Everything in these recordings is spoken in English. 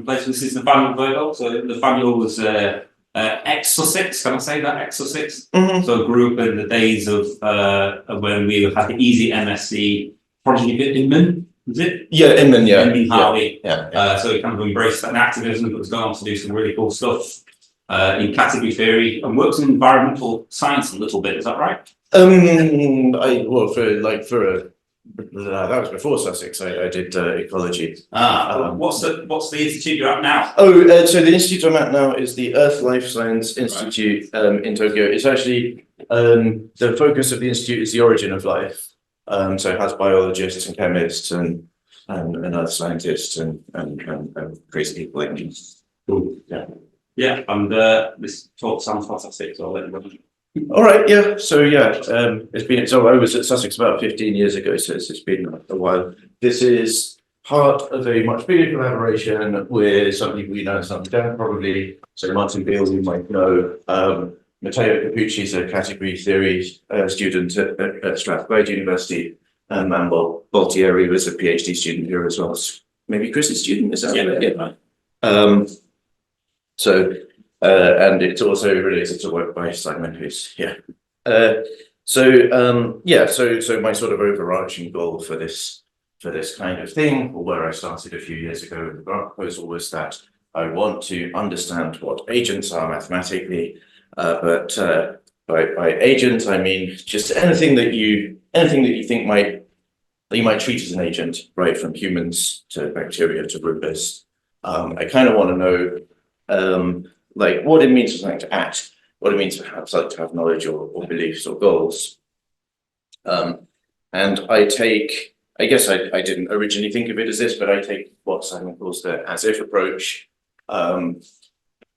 place. This is Nathaniel Virgo. So Nathaniel was ex-Sussex. Can I say that? Ex-Sussex. So I grew up in the days of when we had the easy MSc project at Inman. Was it? Yeah, Inman. Yeah, Inman Harvey. Yeah. So he kind of embraced that activism, but was going on to do some really cool stuff in category theory and works in environmental science a little bit. Is that right? That was before Sussex. I did ecology. What's the institute you're at now? So the institute I'm at now is the Earth-Life Science Insitute in Tokyo. It's actually the focus of the institute is the origin of life. So it has biologists and chemists and earth scientists and crazy people like me. Cool. Yeah, and this talk sounds fantastic, so I'll let you run. All right, yeah. So I was at Sussex about 15 years ago, so it's been a while. This is part of a much bigger collaboration with some people you know and some you don't probably. So Martin Beale, you might know. Matteo Capucci is a category theory student at Strathclyde University, and Manbol Boltieri was a PhD student here as well. Maybe Chris's student, is that right? And it's also related to work by Simon, who's here. So my sort of overarching goal for this kind of thing, or where I started a few years ago in the grant proposal, was that I want to understand what agents are mathematically, but by agent I mean just anything that you think you might treat as an agent, right, from humans to bacteria to rubus. I kind of want to know like what it means for something to act, what it means perhaps like to have knowledge or beliefs or goals. And I guess I didn't originally think of it as this, but I take what Simon calls the as-if approach,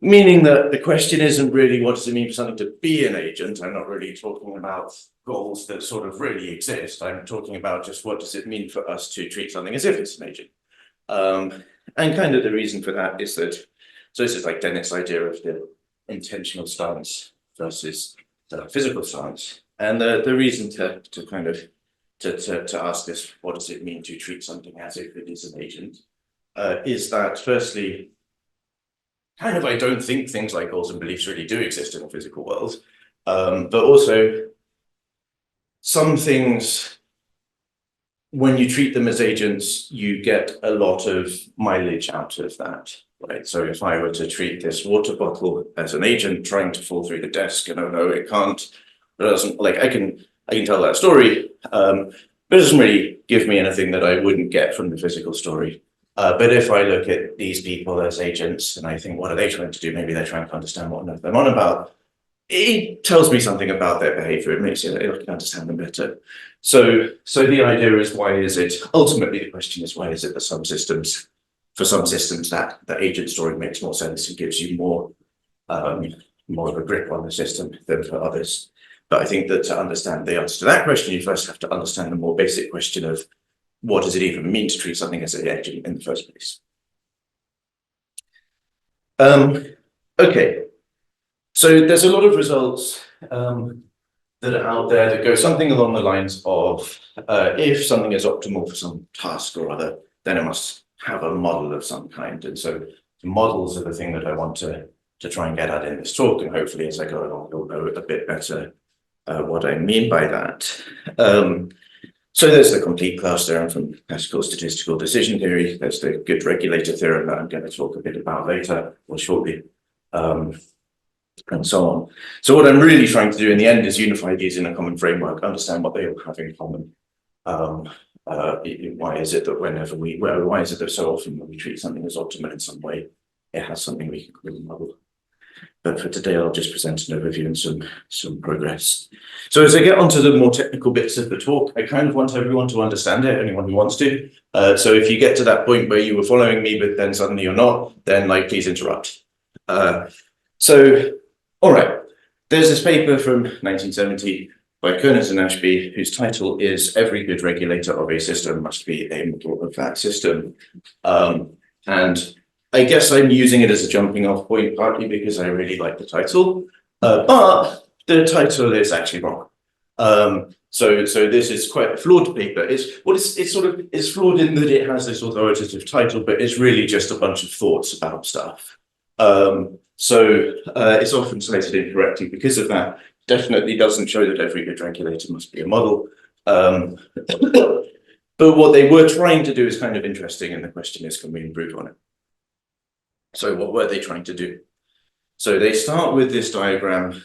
meaning that the question isn't really what does it mean for something to be an agent. I'm not really talking about goals that sort of really exist. I'm talking about just what does it mean for us to treat something as if it's an agent. And kind of the reason for that is that, so this is like Dennett's idea of the intentional stance versus the physical stance. And the reason to kind of to ask this, what does it mean to treat something as if it is an agent, is that firstly, kind of I don't think things like goals and beliefs really do exist in the physical world, but also some things, when you treat them as agents, you get a lot of mileage out of that, right? So if I were to treat this water bottle as an agent trying to fall through the desk, and oh no, it can't, it doesn't, like I can tell that story, but it doesn't really give me anything that I wouldn't get from the physical story. But if I look at these people as agents and I think, what are they trying to do? Maybe they're trying to understand what they're on about. It tells me something about their behavior. It makes it, I can understand them better. So the idea is, why is it, ultimately the question is, why is it that for some systems that the agent story makes more sense and gives you more of a grip on the system than for others. But I think that to understand the answer to that question, you first have to understand the more basic question of what does it even mean to treat something as an agent in the first place. Okay, so there's a lot of results that are out there that go something along the lines of if something is optimal for some task or other, then it must have a model of some kind. And so the models are the thing that I want to try and get at in this talk, and hopefully as I go along, you'll know a bit better what I mean by that. So there's the complete class theorem from classical statistical decision theory. There's the good regulator theorem that I'm going to talk a bit about later or shortly, and so on. So what I'm really trying to do in the end is unify these in a common framework, understand what they all have in common. Why is it that why is it that so often when we treat something as optimal in some way, it has something we can call a model? But for today, I'll just present an overview and some progress. So as I get onto the more technical bits of the talk, I kind of want everyone to understand it, anyone who wants to. So if you get to that point where you were following me, but then suddenly you're not, then please interrupt. All right, there's this paper from 1970 by Conant and Ashby, whose title is "Every Good Regulator of a System Must Be a Model of That System." And I guess I'm using it as a jumping off point, partly because I really like the title, but the title is actually wrong. So this is quite a flawed paper. It's flawed in that it has this authoritative title, but it's really just a bunch of thoughts about stuff. It's often cited incorrectly because of that. Definitely doesn't show that every good regulator must be a model. But what they were trying to do is kind of interesting, and the question is, can we improve on it? So what were they trying to do? So they start with this diagram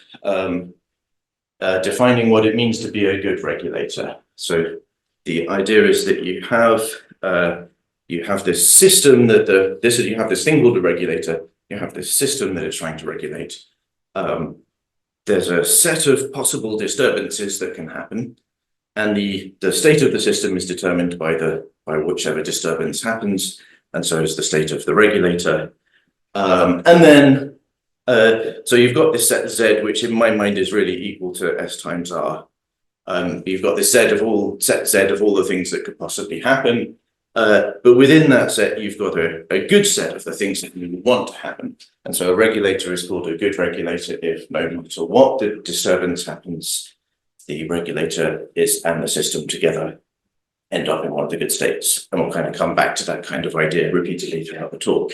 defining what it means to be a good regulator. So the idea is that you have this system that you have this thing called a regulator. You have this system that it's trying to regulate. There's a set of possible disturbances that can happen, and the state of the system is determined by whichever disturbance happens, and so is the state of the regulator. So you've got this set Z, which in my mind is really equal to S times R. You've got this set Z of all the things that could possibly happen. But within that set, you've got a good set of the things that you want to happen. And so a regulator is called a good regulator if no matter what the disturbance happens, the regulator and the system together end up in one of the good states. And we'll kind of come back to that kind of idea repeatedly throughout the talk.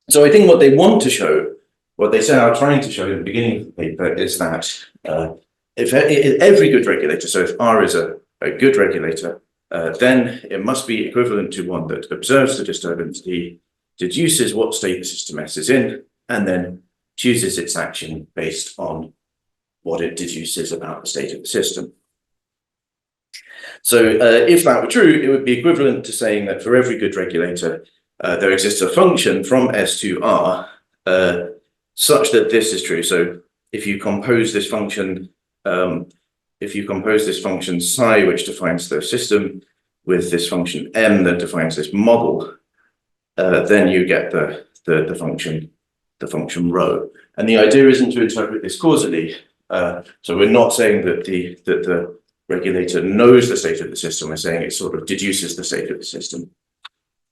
So I think what they want to show, what they say are trying to show in the beginning of the paper is that if every good regulator, so if R is a good regulator, then it must be equivalent to one that observes the disturbance D, deduces what state the system S is in, and then chooses its action based on what it deduces about the state of the system. So if that were true, it would be equivalent to saying that for every good regulator, there exists a function from S to R such that this is true. So if you compose this function, psi, which defines the system, with this function m that defines this model, then you get the function rho. And the idea isn't to interpret this causally. So we're not saying that the regulator knows the state of the system. We're saying it sort of deduces the state of the system.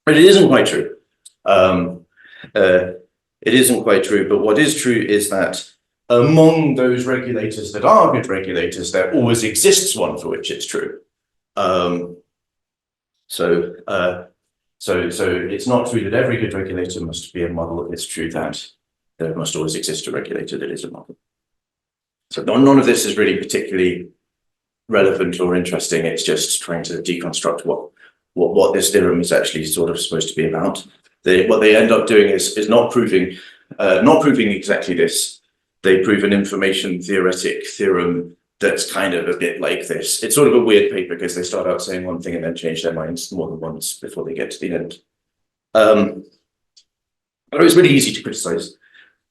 But it isn't quite true. It isn't quite true. But what is true is that among those regulators that are good regulators, there always exists one for which it's true. So it's not true that every good regulator must be a model. It's true that there must always exist a regulator that is a model. So none of this is really particularly relevant or interesting. It's just trying to deconstruct what this theorem is actually sort of supposed to be about. What they end up doing is not proving exactly this. They prove an information theoretic theorem that's kind of a bit like this. It's sort of a weird paper because they start out saying one thing and then change their minds more than once before they get to the end. It was really easy to criticize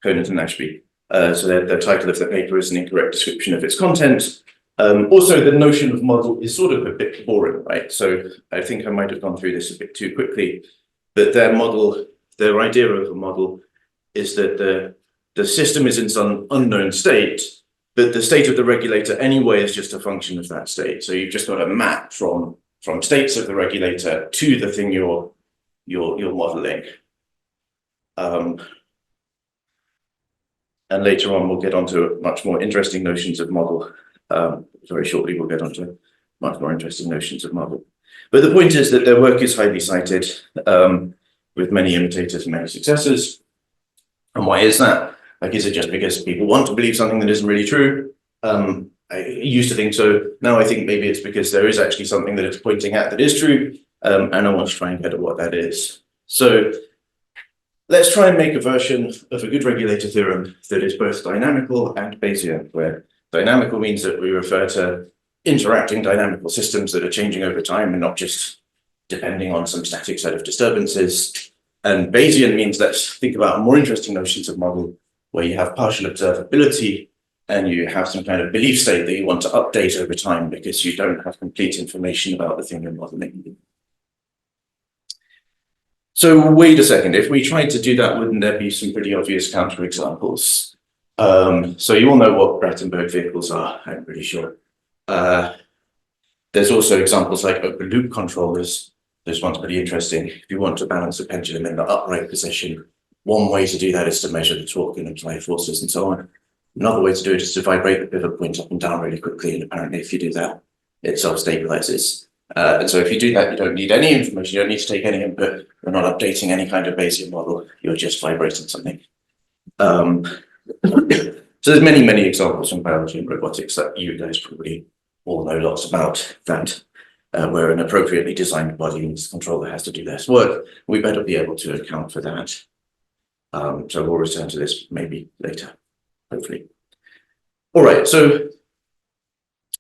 Conant and Ashby. So the title of the paper is an incorrect description of its content. Also, the notion of model is sort of a bit boring, right? So I think I might have gone through this a bit too quickly, but their idea of a model is that the system is in some unknown state, but the state of the regulator anyway is just a function of that state. So you've just got a map from states of the regulator to the thing you're modeling. And later on, we'll get onto much more interesting notions of model. Very shortly, we'll get onto much more interesting notions of model. But the point is that their work is highly cited, with many imitators and many successors. And why is that? Like, is it just because people want to believe something that isn't really true? I used to think so. Now I think maybe it's because there is actually something that it's pointing at that is true, and I want to try and get at what that is. So let's try and make a version of a good regulator theorem that is both dynamical and Bayesian, where dynamical means that we refer to interacting dynamical systems that are changing over time and not just depending on some static set of disturbances. And Bayesian means, let's think about more interesting notions of model, where you have partial observability and you have some kind of belief state that you want to update over time because you don't have complete information about the thing you're modeling. So wait a second, if we tried to do that, wouldn't there be some pretty obvious counterexamples? So you all know what Braitenberg vehicles are, I'm pretty sure. There's also examples like open loop controllers. This one's pretty interesting. If you want to balance a pendulum in the upright position, one way to do that is to measure the torque and apply forces and so on. Another way to do it is to vibrate the pivot point up and down really quickly, and apparently if you do that, it self-stabilizes. And so if you do that, you don't need any information, you don't need to take any input, you're not updating any kind of Bayesian model, you're just vibrating something. So there's many, many examples from biology and robotics that you guys probably all know lots about that, where an appropriately designed body needs a controller has to do less work. We better be able to account for that. So we'll return to this maybe later, hopefully. All right, so is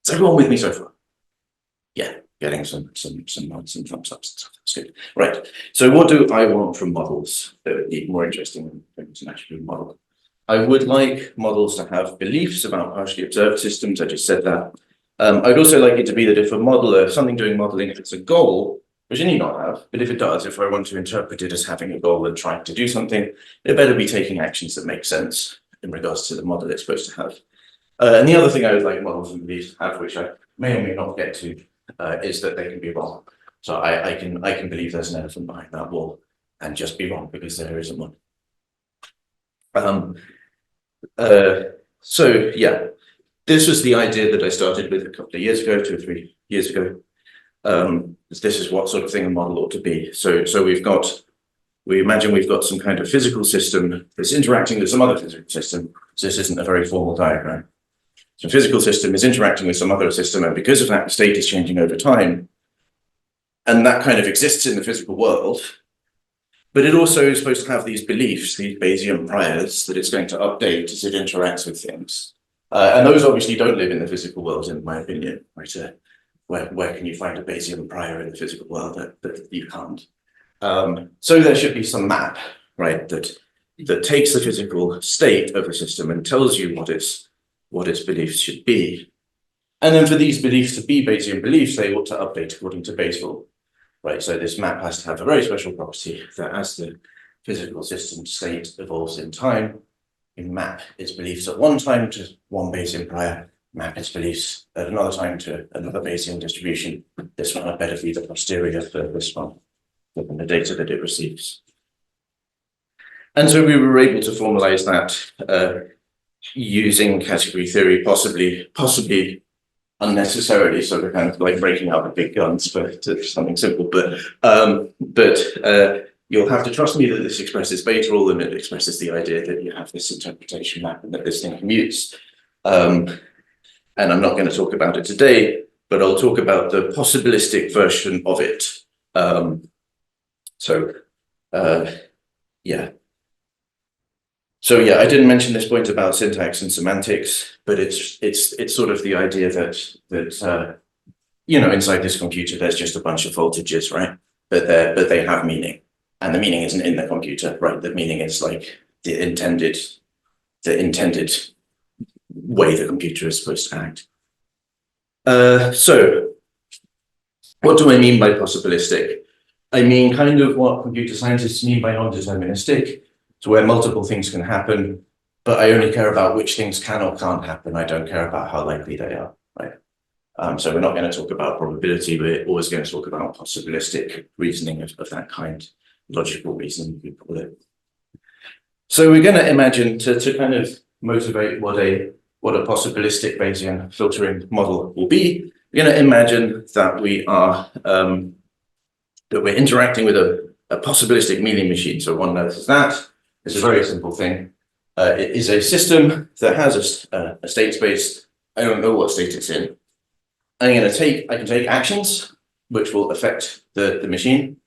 everyone with me so far? Yeah, getting some nods and thumbs ups and stuff. That's good. Right. So what do I want from models that would be more interesting than an actual model? I would like models to have beliefs about partially observed systems. I just said that. I'd also like it to be that if a modeler, something doing modeling, if it's a goal, which it need not have, but if it does, if I want to interpret it as having a goal and trying to do something, it better be taking actions that make sense in regards to the model it's supposed to have. And the other thing I would like models and beliefs to have, which I may or may not get to, is that they can be wrong. So I can believe there's an elephant behind that wall and just be wrong because there isn't one. So yeah, this was the idea that I started with a couple of years ago, 2 or 3 years ago. This is what sort of thing a model ought to be. So we imagine we've got some kind of physical system that's interacting with some other physical system. So this isn't a very formal diagram. So a physical system is interacting with some other system, and because of that, the state is changing over time. And that kind of exists in the physical world. But it also is supposed to have these beliefs, these Bayesian priors, that it's going to update as it interacts with things. And those obviously don't live in the physical world, in my opinion. Right? Where can you find a Bayesian prior in the physical world? That you can't. So there should be some map, right, that takes the physical state of a system and tells you what its beliefs should be. And then for these beliefs to be Bayesian beliefs, they ought to update according to Bayes' rule. Right, so this map has to have a very special property that as the physical system state evolves in time, you map its beliefs at one time to one Bayesian prior, map its beliefs at another time to another Bayesian distribution. This one had better be the posterior for this one, given the data that it receives. And so we were able to formalize that using category theory, possibly unnecessarily, so we're kind of like breaking out the big guns for something simple, but you'll have to trust me that this expresses Bayes' rule and it expresses the idea that you have this interpretation map and that this thing commutes. And I'm not going to talk about it today, but I'll talk about the possibilistic version of it. So yeah, I didn't mention this point about syntax and semantics, but it's sort of the idea that you know, inside this computer there's just a bunch of voltages, right? But they have meaning, and the meaning isn't in the computer, right? The meaning is like the intended way the computer is supposed to act. So what do I mean by possibilistic? I mean kind of what computer scientists mean by non-deterministic. So where multiple things can happen, but I only care about which things can or can't happen. I don't care about how likely they are, right? So we're not going to talk about probability, we're always going to talk about possibilistic reasoning of that kind, logical reasoning, we call it. So we're going to imagine to kind of motivate what a possibilistic Bayesian filtering model will be. We're going to imagine that we're interacting with a possibilistic meaning machine. So one notices that. It's a very simple thing. It is a system that has a state space. I don't know what state it's in. I can take actions which will affect the machine,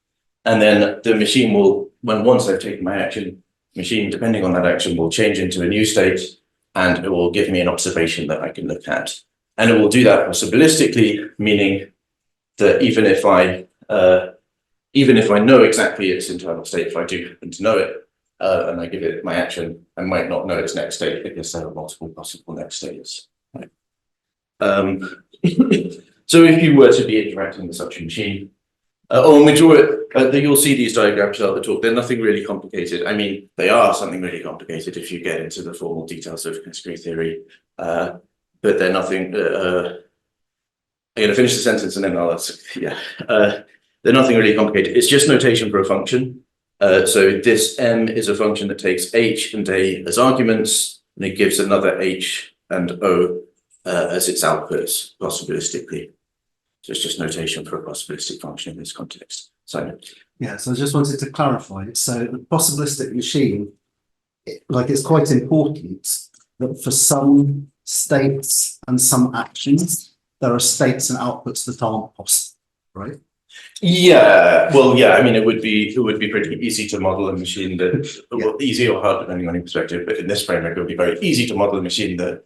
and then the machine will, once I've taken my action, machine, depending on that action, will change into a new state, and it will give me an observation that I can look at. And it will do that possibilistically, meaning that even if I know exactly its internal state, if I do happen to know it, and I give it my action, I might not know its next state because there are multiple possible next states. Right? So if you were to be interacting with such a machine, when we draw it, you'll see these diagrams throughout the talk. They're nothing really complicated. I mean, they are something really complicated if you get into the formal details of category theory, but they're nothing. I'm going to finish the sentence and then I'll ask. Yeah, they're nothing really complicated. It's just notation for a function. So this m is a function that takes h and a as arguments. and it gives another H and O as its outputs possibilistically. So it's just notation for a possibilistic function in this context. So yeah, so I just wanted to clarify. So the possibilistic machine, it's quite important that for some states and some actions, there are states and outputs that aren't possible, right? yeah, well, yeah, I mean, it would be pretty easy to model a machine that, well, easy or hard depending on your perspective, but in this framework, it would be very easy to model a machine that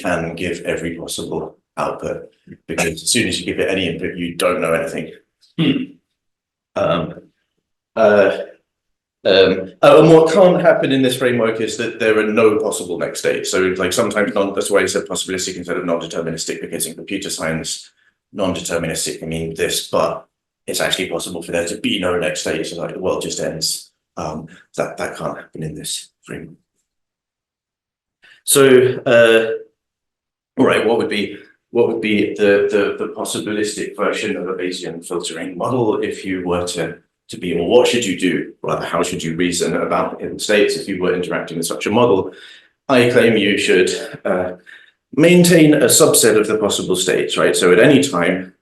can give every possible output, because as soon as you give it any input, you don't know anything. And what can't happen in this framework is that there are no possible next states. So like sometimes that's why I said possibilistic instead of non-deterministic, because in computer science, non-deterministic can mean this, but it's actually possible for there to be no next state. So like the world just ends. That can't happen in this framework. So all right, what would be the possibilistic version of a Bayesian filtering model if you were to be, or what should you do? Rather, how should you reason about hidden states if you were interacting with such a model? I claim you should maintain a subset of the possible states, right? So at any time,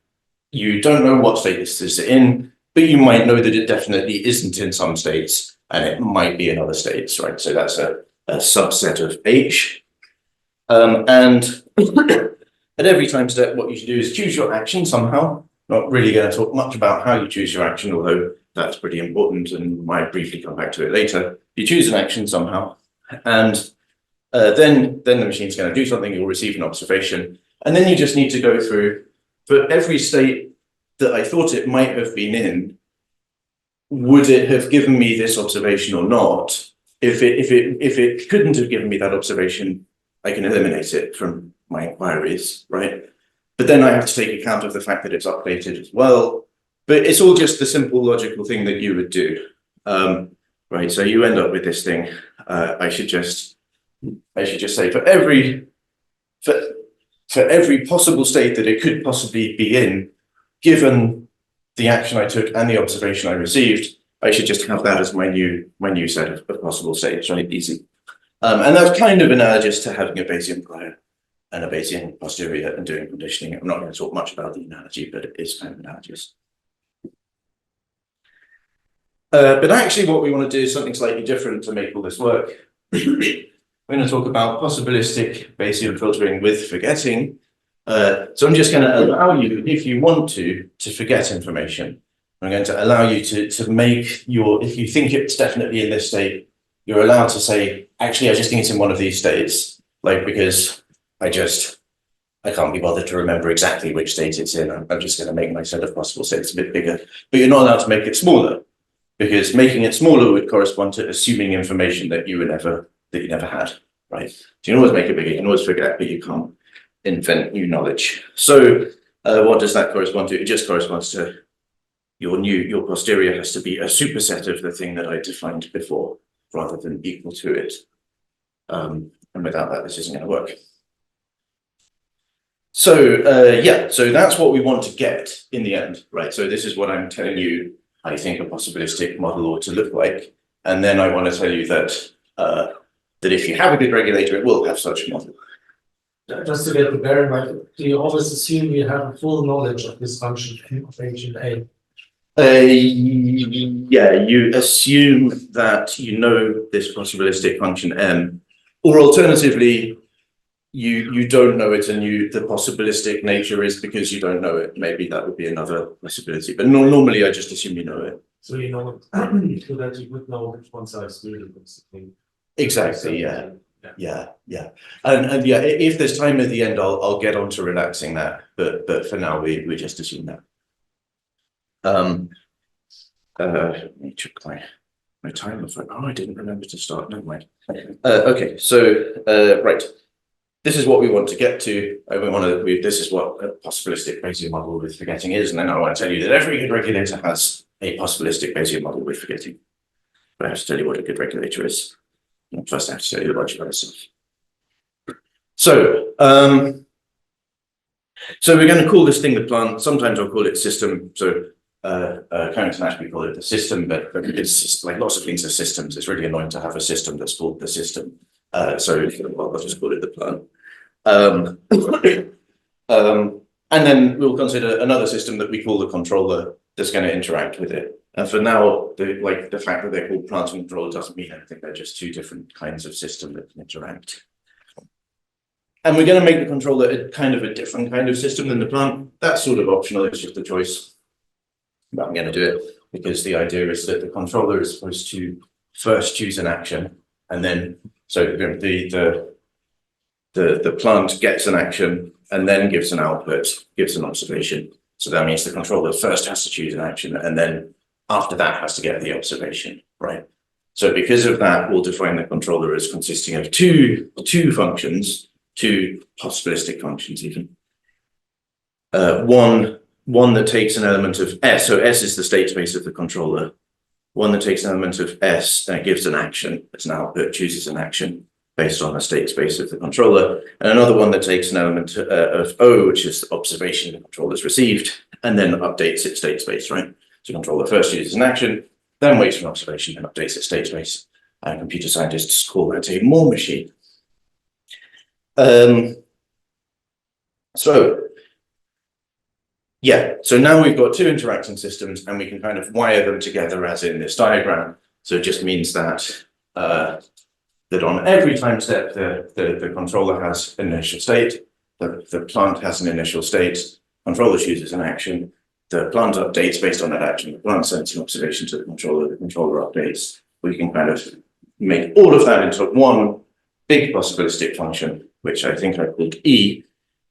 you don't know what state this is in, but you might know that it definitely isn't in some states, and it might be in other states, right? So that's a subset of H. And at every time step, what you should do is choose your action somehow. Not really going to talk much about how you choose your action, although that's pretty important and might briefly come back to it later. You choose an action somehow, and then the machine's going to do something, you'll receive an observation, and then you just need to go through, for every state that I thought it might have been in, would it have given me this observation or not? If it couldn't have given me that observation, I can eliminate it from my inquiries, right? But then I have to take account of the fact that it's updated as well. But it's all just the simple logical thing that you would do, right? So you end up with this thing. I should just say for every possible state that it could possibly be in, given the action I took and the observation I received, I should just have that as my new set of possible states, right? Easy. And that's kind of analogous to having a Bayesian prior and a Bayesian posterior and doing conditioning. I'm not going to talk much about the analogy, but it is kind of analogous. But actually what we want to do is something slightly different to make all this work. We're going to talk about possibilistic Bayesian filtering with forgetting. So I'm just going to allow you, if you want to forget information. I'm going to allow you to make your, if you think it's definitely in this state, you're allowed to say, actually, I just think it's in one of these states, like, because I can't be bothered to remember exactly which state it's in. I'm just going to make my set of possible states a bit bigger, but you're not allowed to make it smaller, because making it smaller would correspond to assuming information that you never had, right? So you can always make it bigger, you can always forget, but you can't invent new knowledge. So what does that correspond to? It just corresponds to your posterior has to be a superset of the thing that I defined before, rather than equal to it. And without that, this isn't going to work. So yeah, so that's what we want to get in the end, right? So this is what I'm telling you I think a possibilistic model ought to look like. And then I want to tell you that that if you have a good regulator, it will have such a model. Just to get the bear in mind, do you always assume you have full knowledge of this function of agent A? Yeah, you assume that you know this possibilistic function M, or alternatively, you don't know it, and the possibilistic nature is because you don't know it. Maybe that would be another possibility, but normally I just assume you know it. So you know so that you would know which one size really basically. Exactly. Yeah. Yeah. And yeah, if there's time at the end, I'll get on to relaxing that. But for now, we just assume that. Let me check my timer. Oh, I didn't remember to start. Never mind. Okay, so right. This is what we want to get to. This is what a possibilistic Bayesian model with forgetting is, and then I want to tell you that every good regulator has a possibilistic Bayesian model with forgetting. But I have to tell you what a good regulator is. First, I have to tell you a bunch about stuff. So, so we're going to call this thing the plant. Sometimes I'll call it system. So, Conant and Ashby call it the system, but it's like lots of things are systems. It's really annoying to have a system that's called the system. I'll just call it the plant. And then we'll consider another system that we call the controller that's going to interact with it. And for now, the fact that they're called plant and controller doesn't mean anything. They're just two different kinds of system that can interact. And we're going to make the controller a kind of a different kind of system than the plant. That's sort of optional. It's just a choice. But I'm going to do it because the idea is that the controller is supposed to first choose an action, and then so the plant gets an action and then gives an output, gives an observation. So that means the controller first has to choose an action, and then after that has to get the observation, right? So because of that, we'll define the controller as consisting of two functions, two possibilistic functions even. One that takes an element of S, so S is the state space of the controller. One that takes an element of S and it gives an action as an output, chooses an action based on the state space of the controller, and another one that takes an element of O, which is the observation the controller has received, and then updates its state space, right? So controller first chooses an action, then waits for an observation and updates its state space. And computer scientists call that a Moore machine. So now we've got two interacting systems and we can kind of wire them together as in this diagram. So it just means that that on every time step, the controller has an initial state, the plant has an initial state, controller chooses an action, the plant updates based on that action, the plant sends an observation to the controller updates. We can kind of make all of that into one big possibilistic function, which I think I called E.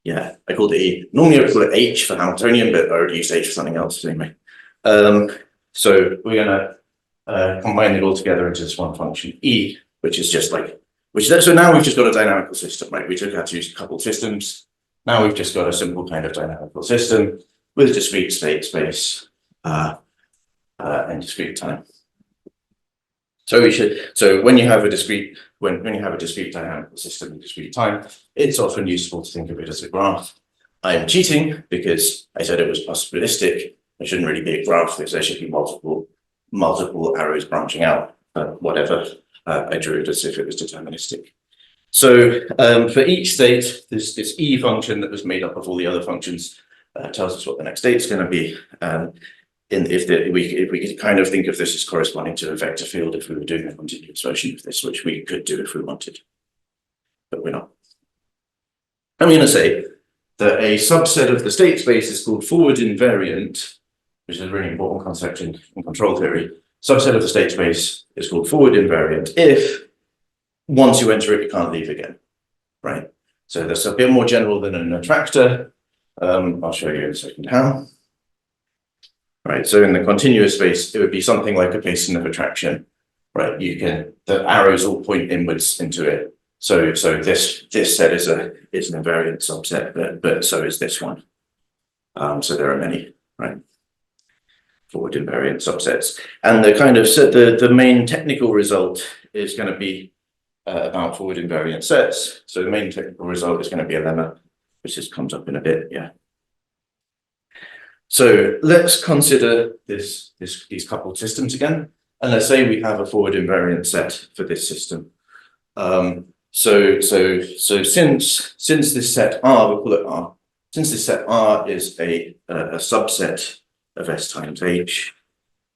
Yeah, I called it E. Normally I would call it H for Hamiltonian, but I already used H for something else anyway. So we're going to combine it all together into this one function E, which is just like, so now we've just got a dynamical system, right? We took our two coupled systems. Now we've just got a simple kind of dynamical system with discrete state space and discrete time. So when you have a discrete dynamical system in discrete time, it's often useful to think of it as a graph. I'm cheating because I said it was possibilistic. It shouldn't really be a graph because there should be multiple arrows branching out, but whatever. I drew it as if it was deterministic. So for each state, this E function that was made up of all the other functions tells us what the next state is going to be. If we could kind of think of this as corresponding to a vector field if we were doing a continuous version of this, which we could do if we wanted, but we're not. I'm going to say that a subset of the state space is called forward invariant, which is a really important concept in control theory. Subset of the state space is called forward invariant if once you enter it, you can't leave again, right? So that's a bit more general than an attractor. I'll show you in a second how. Right, so in the continuous space, it would be something like a basin of attraction, right? The arrows all point inwards into it. So this set is an invariant subset, but so is this one. So there are many, right? Forward invariant subsets, and the kind of the main technical result is going to be about forward invariant sets. So the main technical result is going to be a lemma, which just comes up in a bit, yeah. So let's consider these coupled systems again, and let's say we have a forward invariant set for this system. So since this set R, we'll call it R. Since this set R is a subset of S times H,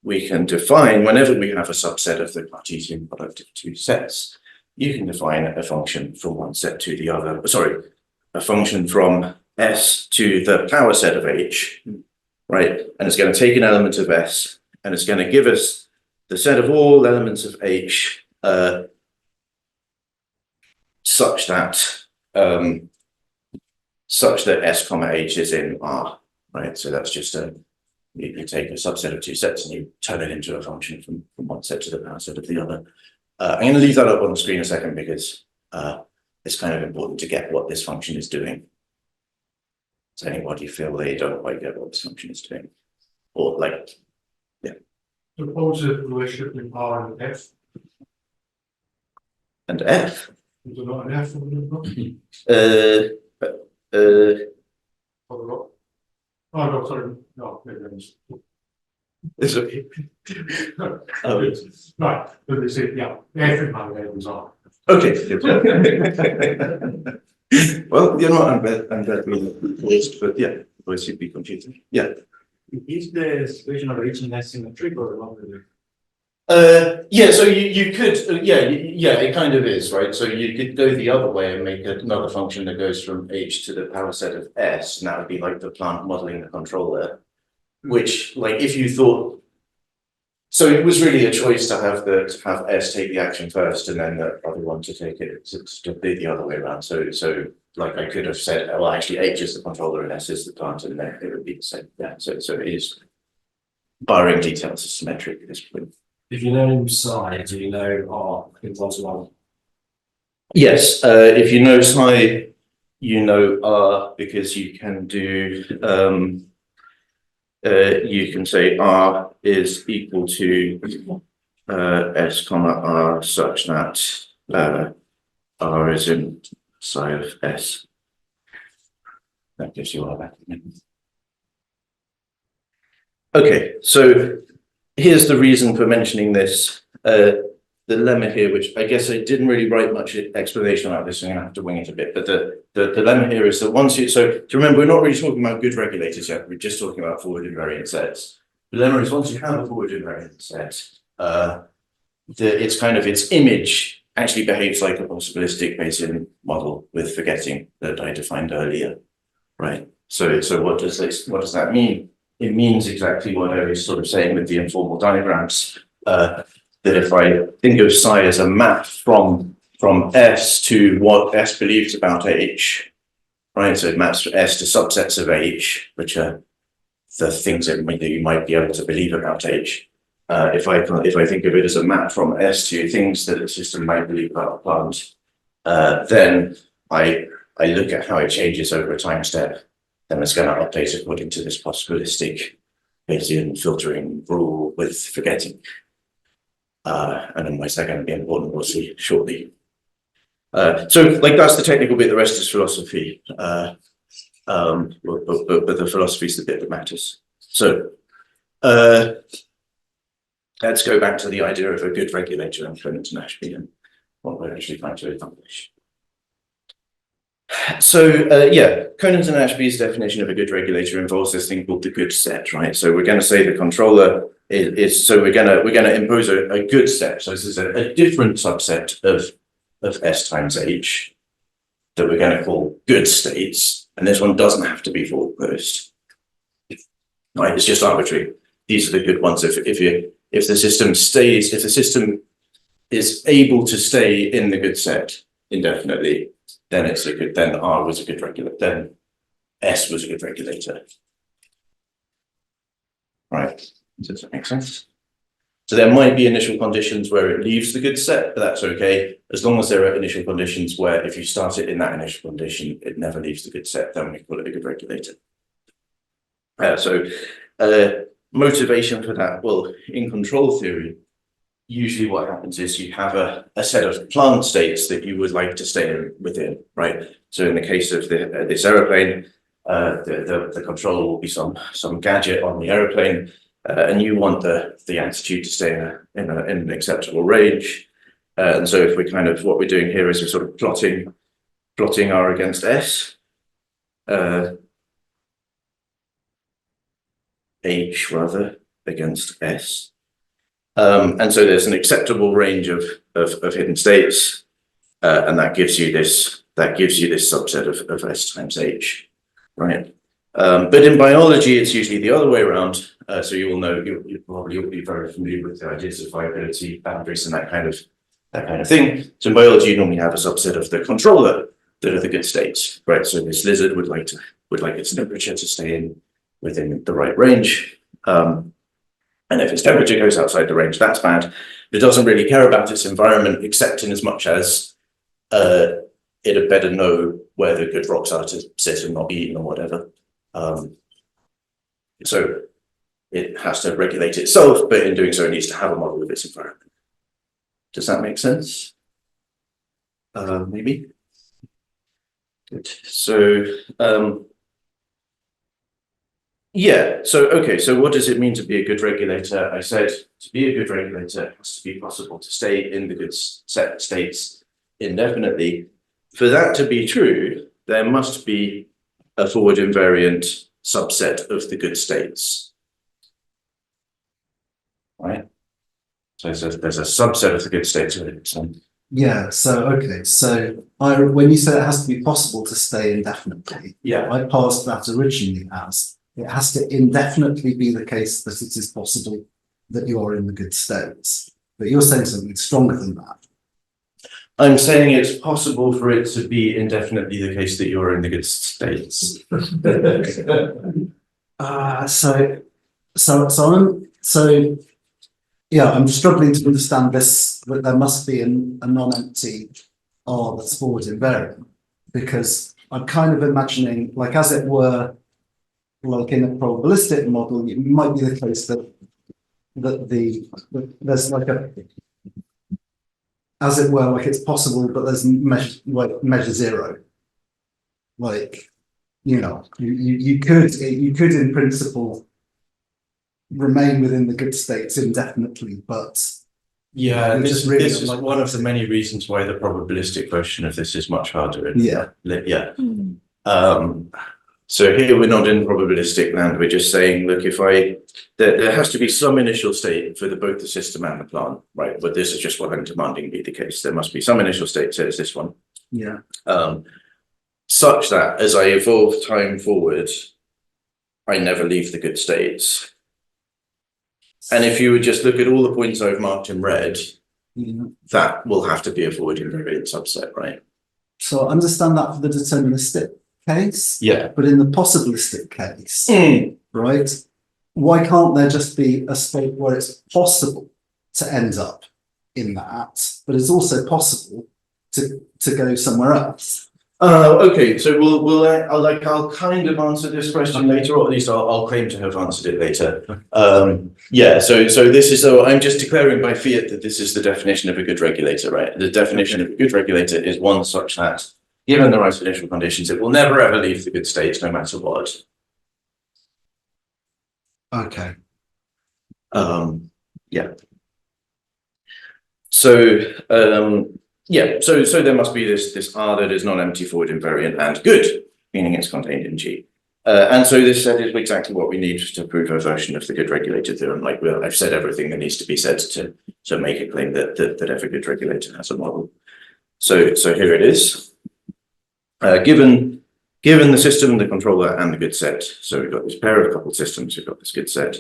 we can define whenever we have a subset of the Cartesian product of two sets, you can define a function from one set to the other. Sorry, a function from S to the power set of H. Right, and it's going to take an element of S, and it's going to give us the set of all elements of H such that S comma H is in R. Right, so that's just you take a subset of two sets and you turn it into a function from one set to the power set of the other. I'm going to leave that up on the screen a second because it's kind of important to get what this function is doing. Does anybody feel they don't quite get what this function is doing? Or like, yeah. Suppose the relationship between R and F. And F? Is there not an F on Oh, no, sorry. No, maybe I missed. It's okay. Right, but they say, yeah, F in my name is R. Okay. Well, you know, I'm glad we paused, but yeah, otherwise you'd be confusing. Yeah. Is the situation of reaching asymmetric or not really? Yeah, so you could, yeah, it kind of is, right? So you could go the other way and make another function that goes from H to the power set of S, and that would be like the plant modeling the controller, which, like, if you thought, so it was really a choice to have S take the action first and then the other one to take it to be the other way around. So like I could have said, well, actually H is the controller and S is the plant, and then it would be the same. Yeah, so it is, barring details, is symmetric at this point. If you know psi, do you know R in one-to-one? Yes, if you know psi, you know R, because you can do, you can say R is equal to S comma R such that R is in psi of S. That gives you all that. Okay, so here's the reason for mentioning this. The lemma here, which I guess I didn't really write much explanation about this, so I'm gonna have to wing it a bit. But the lemma here is that once you, so to remember, we're not really talking about good regulators yet, we're just talking about forward invariant sets. The lemma is once you have a forward invariant set, it's kind of, its image actually behaves like a possibilistic Bayesian model with forgetting that I defined earlier, right? So what does that mean? It means exactly what I was sort of saying with the informal diagrams, that if I think of psi as a map from S to what S believes about H, right? So it maps S to subsets of H, which are the things that you might be able to believe about H. If I think of it as a map from S to things that a system might believe about a plant, then I look at how it changes over a time step, then it's going to update according to this possibilistic Bayesian filtering rule with forgetting. And then why is that going to be important? We'll see shortly. So like that's the technical bit, the rest is philosophy. But the philosophy is the bit that matters. So let's go back to the idea of a good regulator in Conant and Ashby and what we're actually trying to accomplish. So yeah, Conant and Ashby's definition of a good regulator involves this thing called the good set, right? So we're going to say the controller is so we're going to impose a good set. So this is a different subset of S times H that we're going to call good states, and this one doesn't have to be forward closed. Right, it's just arbitrary. These are the good ones. If the system is able to stay in the good set indefinitely, then it's a good. Then R was a good regulator. Then S was a good regulator. Right. Does that make sense? So there might be initial conditions where it leaves the good set, but that's okay. As long as there are initial conditions where if you start it in that initial condition, it never leaves the good set, then we call it a good regulator. Motivation for that, well, in control theory, usually what happens is you have a set of plant states that you would like to stay within, right? So in the case of this aeroplane, the controller will be some gadget on the aeroplane, and you want the attitude to stay in an acceptable range. And so if we kind of, what we're doing here is we're sort of plotting R against S, H rather against S. And so there's an acceptable range of hidden states, and that gives you this subset of S times H, right? But in biology, it's usually the other way around. So you will know, you probably will be very familiar with the ideas of viability, boundaries, and that kind of thing. So in biology, you normally have a subset of the controller that are the good states, right? So this lizard would like its temperature to stay within the right range. And if its temperature goes outside the range, that's bad. It doesn't really care about its environment, except in as much as it had better know where the good rocks are to sit and not be eaten or whatever. So it has to regulate itself, but in doing so, it needs to have a model of its environment. Does that make sense? Maybe. Good. So yeah, so okay, so what does it mean to be a good regulator? I said to be a good regulator, it has to be possible to stay in the good set states indefinitely. For that to be true, there must be a forward invariant subset of the good states. Right? So there's a subset of the good states of it. So. Yeah, so okay, so when you say it has to be possible to stay indefinitely, Yeah. I parsed that originally as it has to indefinitely be the case that it is possible that you are in the good states. But you're saying something stronger than that. I'm saying it's possible for it to be indefinitely the case that you're in the good states. Yeah, I'm struggling to understand this, that there must be a non-empty R that's forward invariant, because I'm kind of imagining, like, as it were, like in a probabilistic model, it might be the case that there's like a, as it were, like it's possible, but there's measure zero. Like, you know, you could in principle remain within the good states indefinitely, but yeah, this really is one of the many reasons why the probabilistic version of this is much harder. Yeah. So here we're not in probabilistic land. We're just saying, look, if there has to be some initial state for both the system and the plant, right? But this is just what I'm demanding be the case. There must be some initial state, so it's this one. Yeah. Such that as I evolve time forward, I never leave the good states. And if you would just look at all the points I've marked in red, that will have to be a forward invariant subset, right? So I understand that for the deterministic case. Yeah. But in the possibilistic case, right, why can't there just be a state where it's possible to end up in that, but it's also possible to go somewhere else? Okay, so I'll kind of answer this question later, or at least I'll claim to have answered it later. Yeah, so this is, so I'm just declaring by fiat that this is the definition of a good regulator, right? The definition of a good regulator is one such that, given the right initial conditions, it will never ever leave the good states, no matter what. Okay. Yeah. So yeah, so there must be this R that is non-empty, forward invariant, and good, meaning it's contained in G. And so this set is exactly what we need to prove a version of the good regulator theorem. Like, well, I've said everything that needs to be said to make a claim that every good regulator has a model. So here it is. Given the system, the controller, and the good set. So we've got this pair of coupled systems. We've got this good set.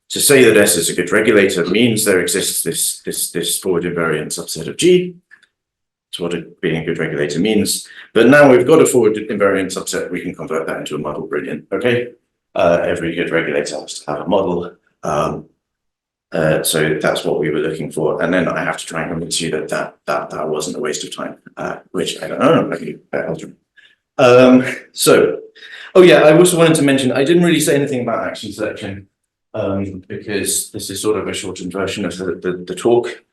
To say that S is a good regulator means there exists this forward invariant subset of G. That's what being a good regulator means. But now we've got a forward invariant subset, we can convert that into a model. Brilliant. Okay. Every good regulator has to have a model. So that's what we were looking for. And then I have to try and convince you that wasn't a waste of time, which I don't know. So, oh yeah, I also wanted to mention, I didn't really say anything about action selection, because this is sort of a shortened version of the talk.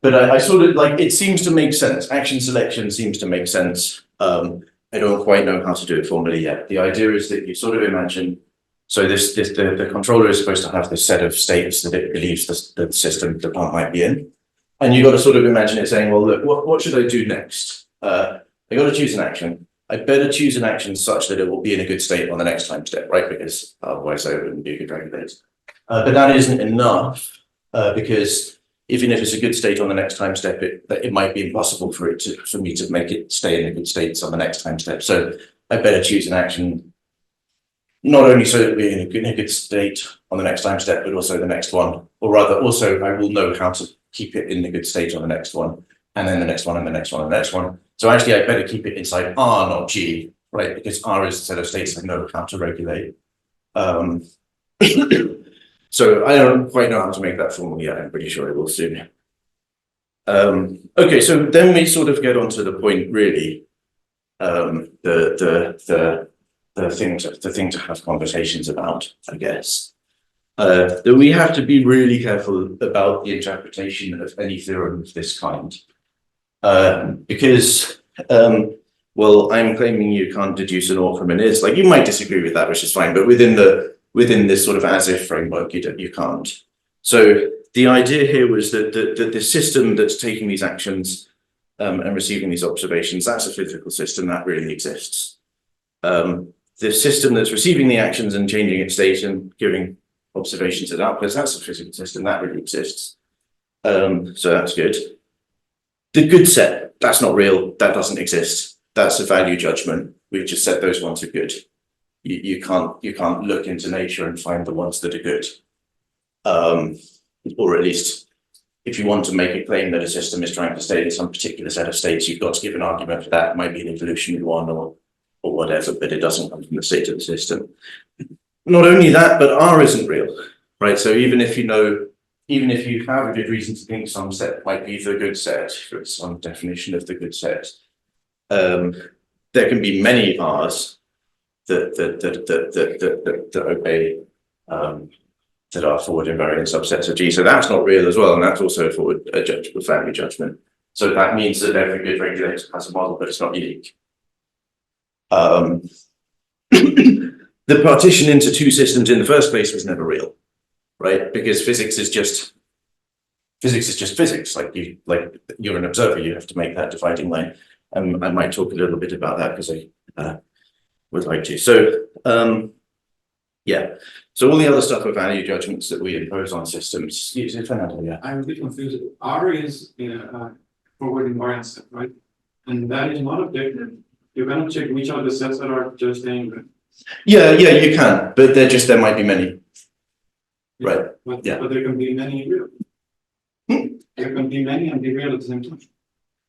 But I sort of like, it seems to make sense. Action selection seems to make sense. I don't quite know how to do it formally yet. The idea is that you sort of imagine, so the controller is supposed to have this set of states that it believes the system, the plant might be in. And you've got to sort of imagine it saying, well, look, what should I do next? I got to choose an action. I better choose an action such that it will be in a good state on the next time step, right? Because otherwise I wouldn't be a good regulator. But that isn't enough, because even if it's a good state on the next time step, it might be impossible for me to make it stay in a good state on the next time step. So I better choose an action, not only so that we're in a good state on the next time step, but also the next one, or rather also I will know how to keep it in the good state on the next one, and then the next one, and the next one, and the next one. So actually I better keep it inside R, not G, right? Because R is a set of states I know how to regulate. So I don't quite know how to make that formal yet. I'm pretty sure I will soon. Okay, so then we sort of get onto the point, really, the thing to have conversations about, I guess. That we have to be really careful about the interpretation of any theorem of this kind, because well, I'm claiming you can't deduce an ought from an is. Like, you might disagree with that, which is fine, but within this sort of as if framework, you can't. So the idea here was that the system that's taking these actions and receiving these observations, that's a physical system that really exists. The system that's receiving the actions and changing its state and giving observations and outputs, that's a physical system that really exists. So that's good. The good set, that's not real, that doesn't exist. That's a value judgment. We've just said those ones are good. You can't look into nature and find the ones that are good. Or at least if you want to make a claim that a system is trying to stay in some particular set of states, you've got to give an argument for that. It might be an evolutionary one or whatever, but it doesn't come from the state of the system. Not only that, but R isn't real, right? So even if you have a good reason to think some set might be the good set, for some definition of the good set, there can be many R's that obey that are forward invariant subsets of G. So that's not real as well, and that's also a value judgment. So that means that every good regulator has a model, but it's not unique. The partition into two systems in the first place was never real, right? Because physics is just physics. Like you're an observer, you have to make that dividing line. I might talk a little bit about that because I would like to. So yeah. So all the other stuff are value judgments that we impose on systems. Fernando, yeah. I'm a bit confused. R is forward invariant set, right? And that is not objective. You cannot check which are the sets that are just staying there. Yeah, you can, but there might be many. Right. But, Yeah. but there can be many real. There can be many and be real at the same time.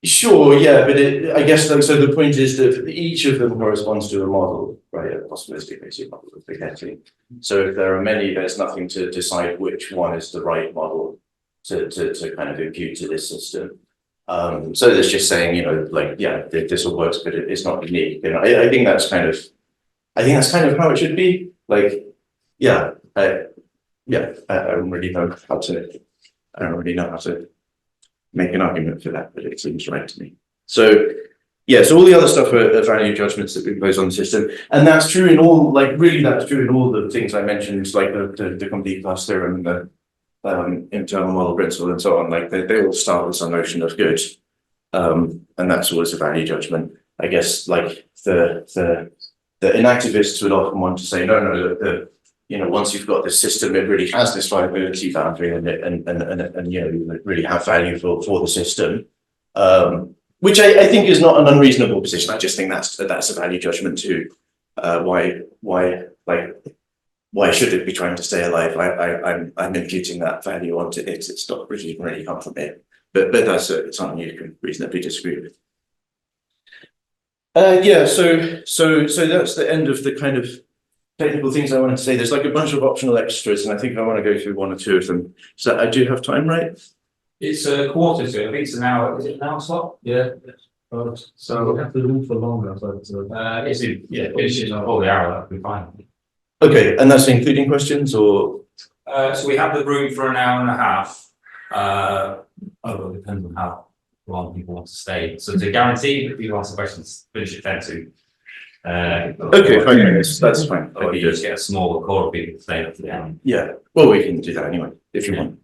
Sure, yeah, but I guess so the point is that each of them corresponds to a model, right? A possibilistic basic model of forgetting. So if there are many, there's nothing to decide which one is the right model to kind of impute to this system. So there's just saying, yeah, this all works, but it's not unique. And I think that's kind of how it should be. Like, yeah, I don't really know how to make an argument for that, but it seems right to me. So yeah, so all the other stuff are value judgments that we impose on the system, and that's true in all. That's true in all the things I mentioned, like the complete class theorem, the internal model principle, and so on. Like they all start with some notion of good, and that's always a value judgment. I guess like the inactivists would often want to say, no, once you've got this system, it really has this viability boundary, and you really have value for the system, which I think is not an unreasonable position. I just think that's a value judgment too. Why should it be trying to stay alive? I'm imputing that value onto it. It's not really come from it, but that's something you can reasonably disagree with. Yeah. So that's the end of the kind of technical things I wanted to say. There's like a bunch of optional extras, and I think I want to go through one or two of them. So I do have time, right? It's a quarter to, I think it's an hour. Is it an hour slot? Yeah. So we have to loop for longer, but Finishes on the hour, that'll be fine. Okay, and that's including questions or? So we have the room for an hour and a half. It depends on how long people want to stay. So to guarantee that people answer questions, finish at 10 to. Okay, 5 minutes. That's fine. Or you just get a smaller core of people to stay up to the end. Yeah. Well, we can do that anyway if you want.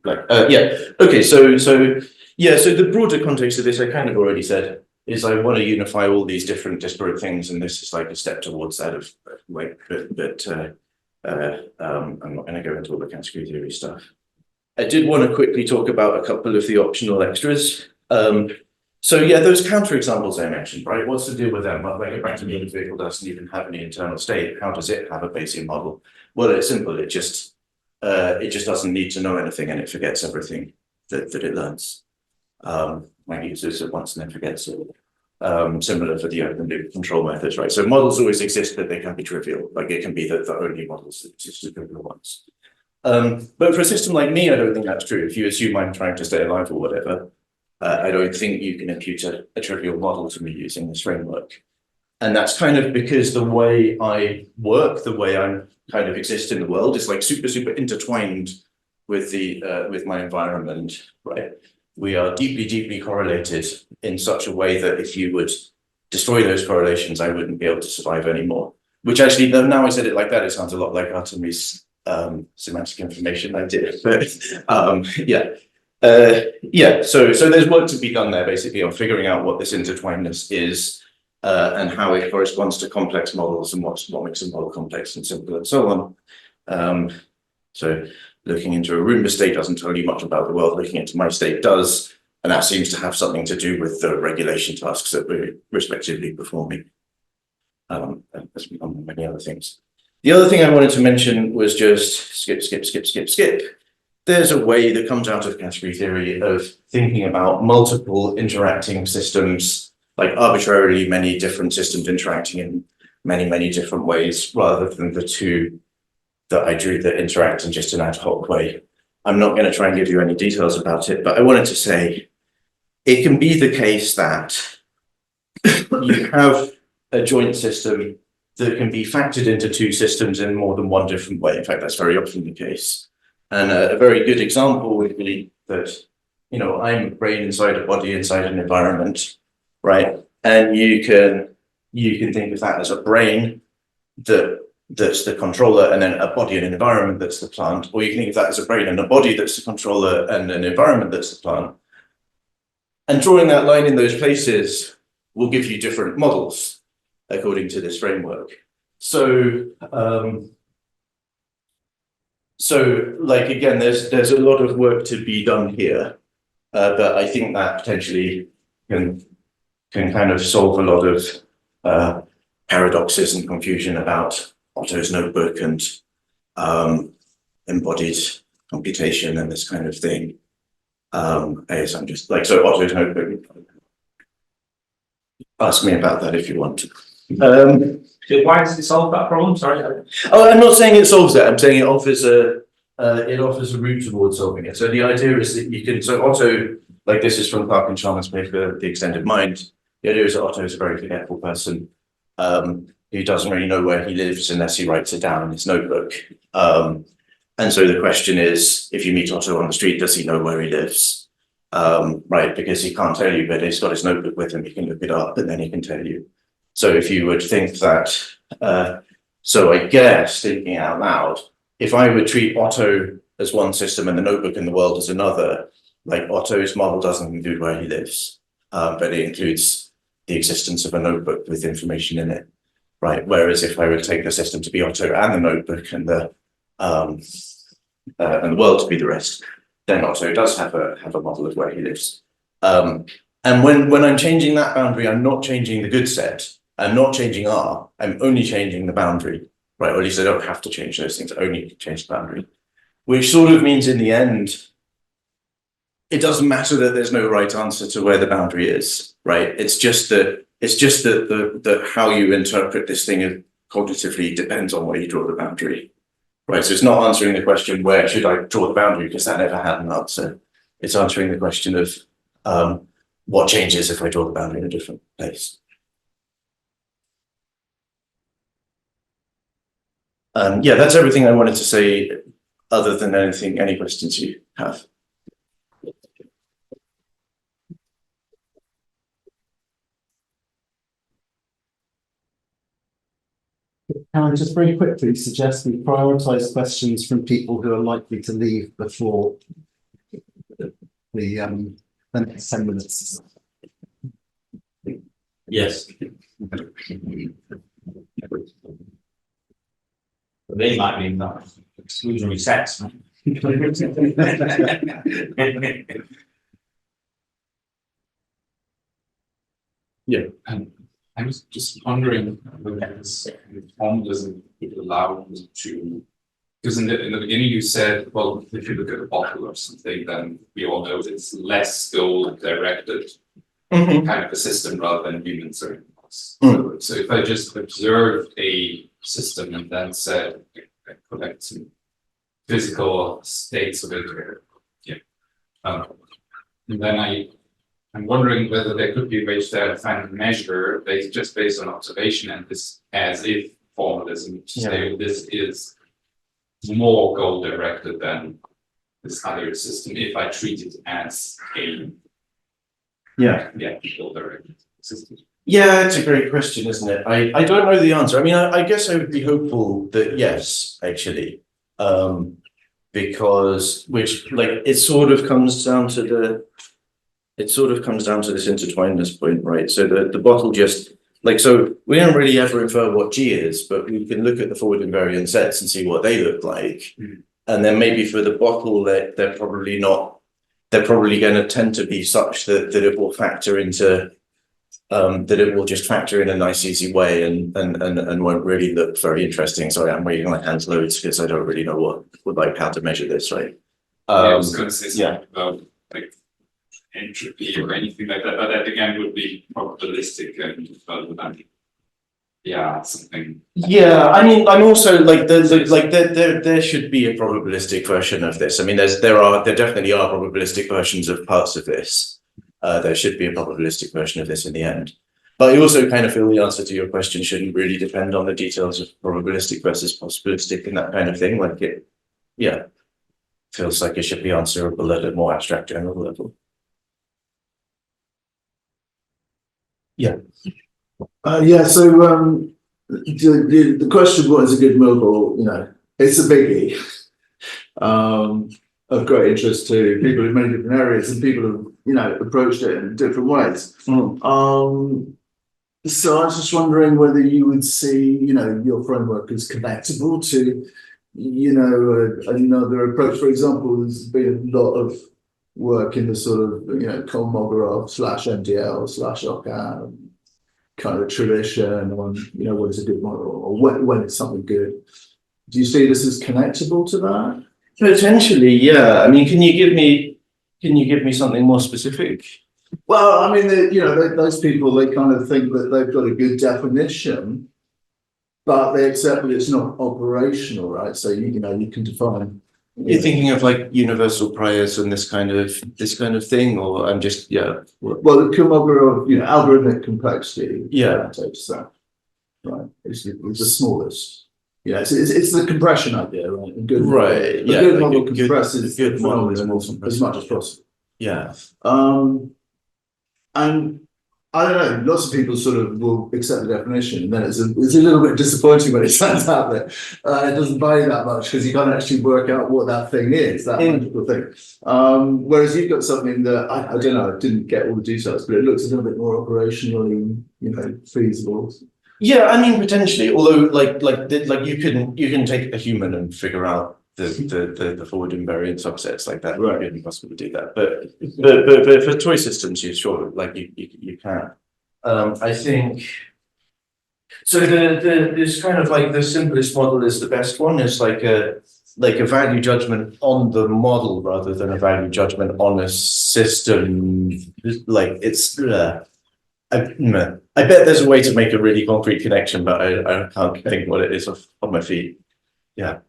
Yeah. Okay. So the broader context of this, I kind of already said, is I want to unify all these different disparate things, and this is like a step towards that of like, but I'm not going to go into all the category theory stuff. I did want to quickly talk about a couple of the optional extras. So yeah, those counterexamples I mentioned, right? What's the deal with them? Like a Braitenberg vehicle doesn't even have any internal state. How does it have a Bayesian model? Well, it's simple. It just doesn't need to know anything, and it forgets everything that it learns. Like it uses it once and then forgets it. Similar for the open loop control methods, right? So models always exist, but they can be trivial. Like it can be the only models that exist as trivial ones. But for a system like me, I don't think that's true. If you assume I'm trying to stay alive or whatever, I don't think you can impute a trivial model to me using this framework. And that's kind of because the way I work, the way I'm kind of exist in the world is like super intertwined with with my environment, right? We are deeply correlated in such a way that if you would destroy those correlations, I wouldn't be able to survive anymore. Which actually, now I said it like that, it sounds a lot like Artemis' semantic information I did, but so there's work to be done there basically on figuring out what this intertwinedness is and how it corresponds to complex models and what makes a model complex and simple and so on. So looking into a Roomba state doesn't tell you much about the world, looking into my state does, and that seems to have something to do with the regulation tasks that we're respectively performing, as many other things. The other thing I wanted to mention was just skip. There's a way that comes out of category theory of thinking about multiple interacting systems, like arbitrarily many different systems interacting in many different ways, rather than the two that I drew that interact in just an ad hoc way. I'm not going to try and give you any details about it, but I wanted to say it can be the case that you have a joint system that can be factored into two systems in more than one different way. In fact, that's very often the case. And a very good example would be that, you know, I'm a brain inside a body inside an environment, right? And you can think of that as a brain that's the controller, and then a body and an environment that's the plant, or you can think of that as a brain and a body that's the controller and an environment that's the plant. And drawing that line in those places will give you different models according to this framework. So like again, there's a lot of work to be done here, but I think that potentially can kind of solve a lot of paradoxes and confusion about Otto's notebook and embodied computation and this kind of thing. As I'm just like, so Otto's notebook. Ask me about that if you want to. So why does it solve that problem? Sorry. Oh, I'm not saying it solves that. I'm saying it offers a route towards solving it. So the idea is that you can. So Otto, like this is from Clark and Chalmers' paper, The Extended Mind. The idea is that Otto is a very forgetful person who doesn't really know where he lives unless he writes it down in his notebook. And so the question is, if you meet Otto on the street, does he know where he lives? Right, because he can't tell you, but he's got his notebook with him. He can look it up, and then he can tell you. So if you would think that, so I guess thinking out loud, if I would treat Otto as one system and the notebook in the world as another, like Otto's model doesn't include where he lives, but it includes the existence of a notebook with information in it, right? Whereas if I would take the system to be Otto and the notebook and the world to be the rest, then Otto does have a model of where he lives. And when I'm changing that boundary, I'm not changing the good set. I'm not changing R. I'm only changing the boundary, right? Or at least I don't have to change those things. I only change the boundary, which sort of means in the end, it doesn't matter that there's no right answer to where the boundary is, right? It's just that the how you interpret this thing cognitively depends on where you draw the boundary, right? So it's not answering the question, where should I draw the boundary? Because that never had an answer. It's answering the question of what changes if I draw the boundary in a different place. Yeah, that's everything I wanted to say, other than anything, any questions you have. Can I just very quickly suggest we prioritise questions from people who are likely to leave before the next 10 minutes? Yes. They might mean that exclusionary sex. Yeah. I was just wondering whether this formalism would allow you to, because in the beginning you said, well, if you look at a bottle or something, then we all know it's less goal directed kind of a system rather than humans or animals. So if I just observed a system and then said, I collect some physical states of it, and then I'm wondering whether there could be ways there to find a measure based on observation and this as if formalism to say this is more goal directed than this other system if I treat it as a goal directed system. Yeah, it's a great question, isn't it? I don't know the answer. I mean, I guess I would be hopeful that yes, actually. Because it sort of comes down to this intertwinedness point, right? So the bottle just so we don't really ever infer what G is, but we can look at the forward invariant sets and see what they look like. And then maybe for the bottle they're probably going to tend to be such that it will factor into that it will just factor in a nice easy way and won't really look very interesting. Sorry, I'm waving my hands loads because I don't really know how to measure this, right? I was gonna say something about like entropy or anything like that, but that again would be probabilistic and something. Yeah, I mean, I'm also there should be a probabilistic version of this. I mean, there definitely are probabilistic versions of parts of this. There should be a probabilistic version of this in the end. But I also kind of feel the answer to your question shouldn't really depend on the details of probabilistic versus possibilistic and that kind of thing. Feels like it should be answerable at a more abstract general level. Yeah. So the question, what is a good mobile, it's a biggie of great interest to people in many different areas, and people have approached it in different ways. So I was just wondering whether you would see your framework as connectable to another approach. For example, there's been a lot of work in the sort of Kolmogorov /MDL/Ockham kind of tradition on what is a good model or when it's something good. Do you see this as connectable to that? Potentially, yeah. I mean, can you give me something more specific? Well, I mean, those people, they kind of think that they've got a good definition, but they accept that it's not operational, right? So you can define. You're thinking of like universal priors and this kind of thing, or I'm just Well, the Kolmogorov, algorithmic complexity. Yeah. Takes that. Right. It's the smallest. Yeah, it's the compression idea, right? A good model compresses good model is more as much as possible. Yeah. And I don't know, lots of people sort of will accept the definition, and then it's a little bit disappointing when it turns out that it doesn't buy you that much because you can't actually work out what that thing is, that magical thing. Whereas you've got something that I don't know, I didn't get all the details, but it looks a little bit more operationally, feasible. Yeah, I mean potentially, although you can take a human and figure out the forward invariant subsets like that. Right. It's possible to do that, but for toy systems, you sure you can. I think so. This kind of the simplest model is the best one. It's like a value judgment on the model rather than a value judgment on a system. I bet there's a way to make a really concrete connection, but I can't think what it is off my feet. Yeah.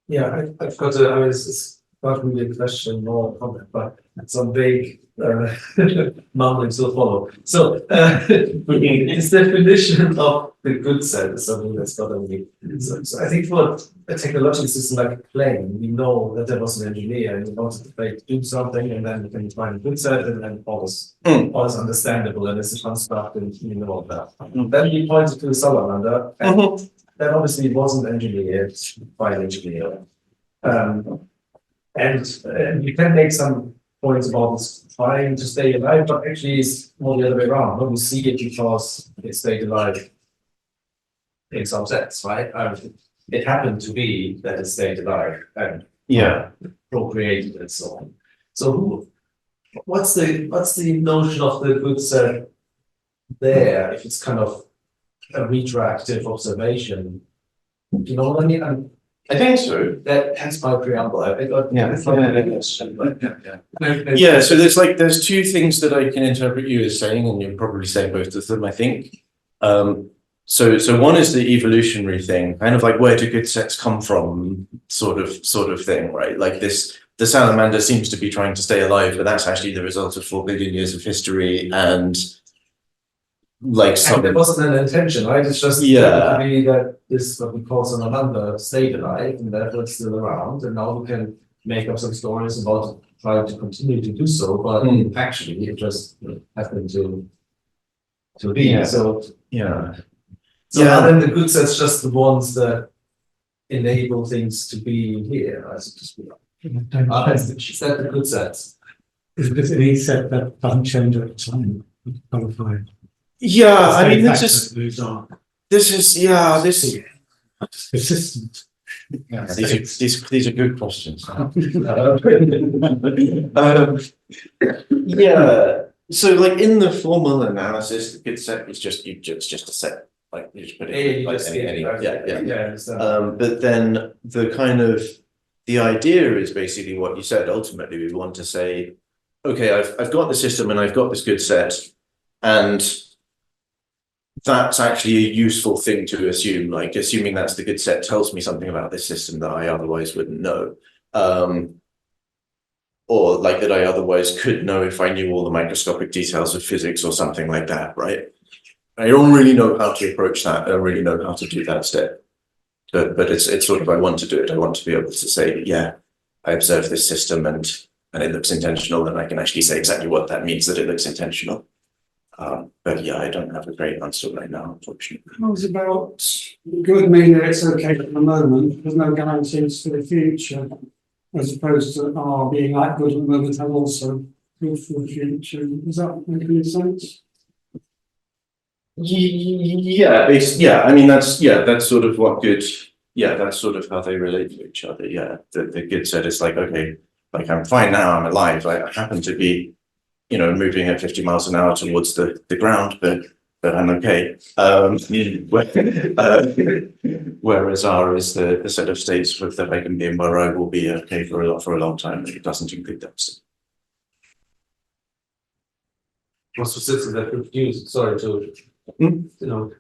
Yeah, I've got it's not really a question nor a comment, but some big mumblings will follow. So its definition of the good set is something that's got to be. So I think for a technological system like a plane, we know that there was an engineer and he wanted the plane to do something, and then we can find a good set, and then all is understandable, and it's a construct, and you know all that. Then we pointed to the salamander, and that obviously wasn't engineered by an engineer. And you can make some points about this trying to stay alive, but actually it's more the other way around. When we see it because it stayed alive in some sense, right? It happened to be that it stayed alive and procreated and so on. So what's the notion of the good set there if it's kind of a retroactive observation? You know what I mean? I think so. Hence my preamble. So there's two things that I can interpret you as saying, and you're probably saying both of them, I think. So one is the evolutionary thing, kind of like where do good sets come from, sort of thing, right? Like the salamander seems to be trying to stay alive, but that's actually the result of 4 billion years of history and it wasn't an intention, right? It's just to be that this what we call salamander stayed alive and therefore it's still around, and now we can make up some stories about trying to continue to do so, but actually it just happened to be. So then the good sets just the ones that enable things to be here, I suppose. Is that the good sets? Is it any set that doesn't change over time? Qualified. Yeah, I mean, Factor this that moves on. is Persistent. Yeah, these are good questions. Yeah, so like in the formal analysis, the good set is just a set, like you just put it in, like, yeah. But then the idea is basically what you said. Ultimately, we want to say, okay, I've got the system and I've got this good set, and that's actually a useful thing to assume, like assuming that's the good set tells me something about this system that I otherwise wouldn't know. Or like that I otherwise could know if I knew all the microscopic details of physics or something like that, right? I don't really know how to approach that. I don't really know how to do that step. But it's sort of, I want to do it. I want to be able to say, yeah, I observe this system and it looks intentional, and I can actually say exactly what that means that it looks intentional. But yeah, I don't have a great answer right now, unfortunately. I was about good mean that it's okay at the moment. There's no guarantees for the future, as opposed to being like good at the moment and also good for the future. Does that make any sense? Yeah. I mean, that's sort of what good. Yeah, that's sort of how they relate to each other. Yeah, the good set is like, okay, like I'm fine now, I'm alive. I happen to be, moving at 50 miles an hour towards the ground, but I'm okay. Whereas R is the set of states that I can be in where I will be okay for a long time, and it doesn't include that. What's for system that reproduce? Sorry to,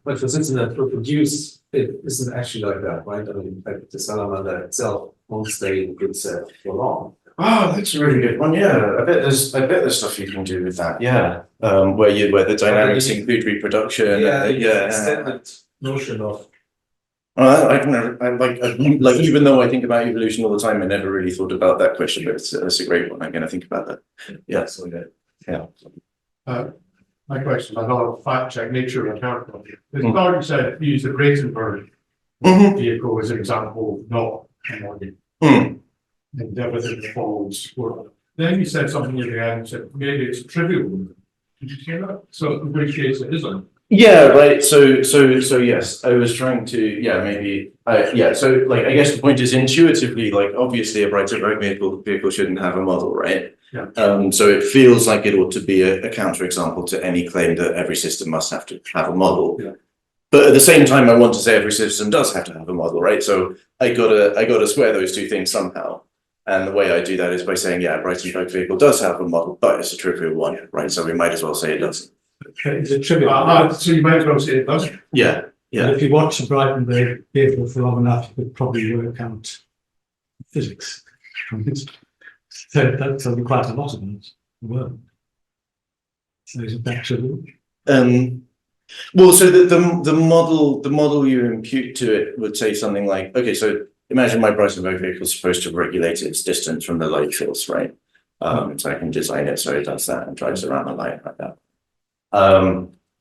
but for system that reproduce, it isn't actually like that, right? I mean, in fact, the salamander itself won't stay in good set for long. Oh, that's a really good one. Yeah, I bet there's stuff you can do with that. Yeah, where the dynamics include reproduction. Extended notion of. I've never, like even though I think about evolution all the time, I never really thought about that question. But it's a great one. I'm going to think about that. Yeah, so yeah. My question, I know fact check nature and counterexamples. The target said use the Braitenberg vehicle as an example, not commodity. And everything that follows. Then you said something at the end, you said maybe it's trivial. Did you say that? So in which case it isn't. Yeah, right. So yes, I was trying to, so like I guess the point is intuitively, like obviously a Braitenberg vehicle shouldn't have a model, right? Yeah. So it feels like it ought to be a counterexample to any claim that every system must have to have a model. Yeah. But at the same time, I want to say every system does have to have a model, right? So I gotta square those two things somehow. And the way I do that is by saying, yeah, Braitenberg vehicle does have a model, but it's a trivial one, right? So we might as well say it doesn't. Okay, it's a trivial. So you might as well say it doesn't. Yeah. And if you watch a Braitenberg vehicle for long enough, you could probably work out physics from it. So that tells you quite a lot about the world. So is that trivial? Well, so the model you impute to it would say something like, okay, so imagine my Braitenberg vehicle is supposed to regulate its distance from the light source, right? So I can design it so it does that and drives around the light like that.